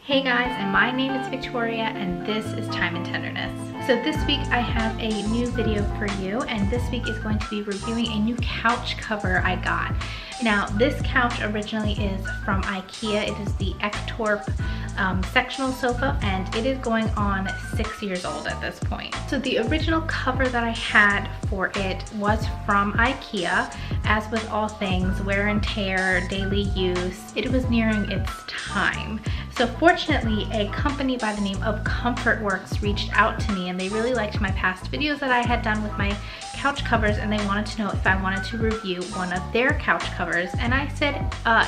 Hey guys, and my name is Victoria and this is Time and Tenderness. So this week I have a new video for you, and this week is going to be reviewing a new couch cover I got. Now this couch originally is from IKEA. It is the Ektorp Sectional sofa, and it is going on 6 years old at this point. So the original cover that I had for it was from IKEA. As with all things, wear and tear, daily use, it was nearing its time. So fortunately, a company by the name of ComfortWorks reached out to me, and they really liked my past videos that I had done with my couch covers, and they wanted to know if I wanted to review one of their couch covers. And I said,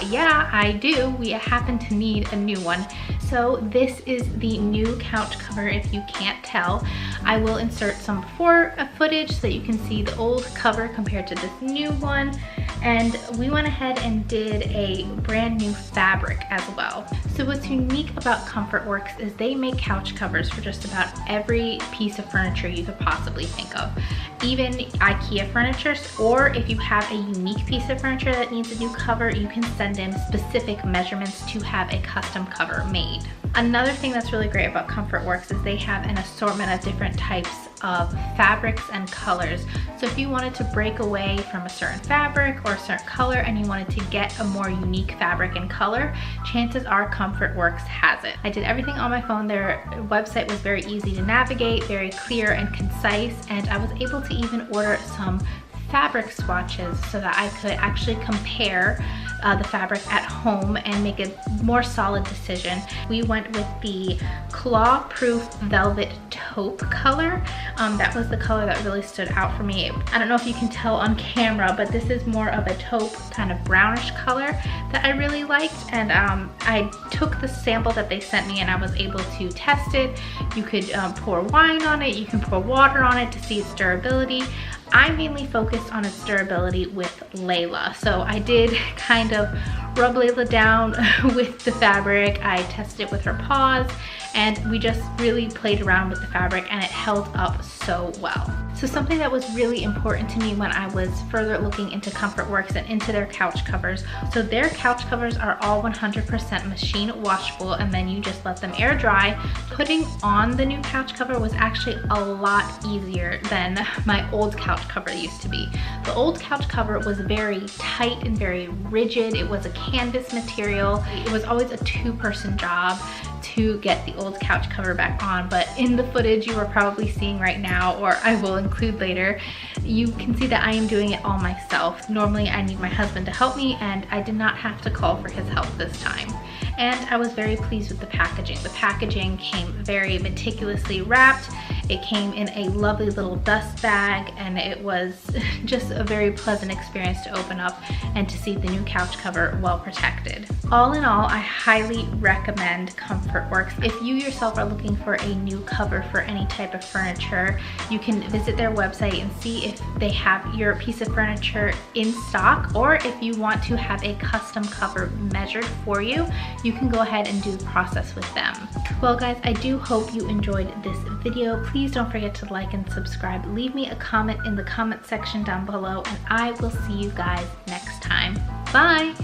yeah, I do. We happen to need a new one. So this is the new couch cover, if you can't tell. I will insert some before footage so that you can see the old cover compared to this new one. And we went ahead and did a brand new fabric as well. So what's unique about ComfortWorks is they make couch covers for just about every piece of furniture you could possibly think of. Even IKEA furniture, or if you have a unique piece of furniture that needs a new cover, you can send in specific measurements to have a custom cover made. Another thing that's really great about ComfortWorks is they have an assortment of different types of fabrics and colors. So if you wanted to break away from a certain fabric or a certain color and you wanted to get a more unique fabric and color, chances are ComfortWorks has it. I did everything on my phone. Their website was very easy to navigate, very clear and concise, and I was able to even order some fabric swatches so that I could actually compare the fabric at home and make a more solid decision. We went with the claw-proof velvet taupe color. That was the color that really stood out for me. I don't know if you can tell on camera, but this is more of a taupe kind of brownish color that I really liked. And I took the sample that they sent me and I was able to test it. You could pour wine on it, you can pour water on it to see its durability. I mainly focused on its durability with Layla. So I did kind of rub Layla down with the fabric. I tested it with her paws, and we just really played around with the fabric, and it held up so well. So something that was really important to me when I was further looking into ComfortWorks and into their couch covers. So their couch covers are all 100% machine washable, and then you just let them air dry. Putting on the new couch cover was actually a lot easier than my old couch cover used to be. The old couch cover was very tight and very rigid. It was a canvas material. It was always a two-person job to get the old couch cover back on, but in the footage you are probably seeing right now, or I will include later, you can see that I am doing it all myself. Normally I need my husband to help me, and I did not have to call for his help this time. And I was very pleased with the packaging. The packaging came very meticulously wrapped. It came in a lovely little dust bag, and it was just a very pleasant experience to open up and to see the new couch cover well protected. All in all, I highly recommend ComfortWorks. If you yourself are looking for a new cover for any type of furniture, you can visit their website and see if they have your piece of furniture in stock, or if you want to have a custom cover measured for you, you can go ahead and do the process with them. Well guys, I do hope you enjoyed this video. Please don't forget to like and subscribe. Leave me a comment in the comment section down below, and I will see you guys next time. Bye!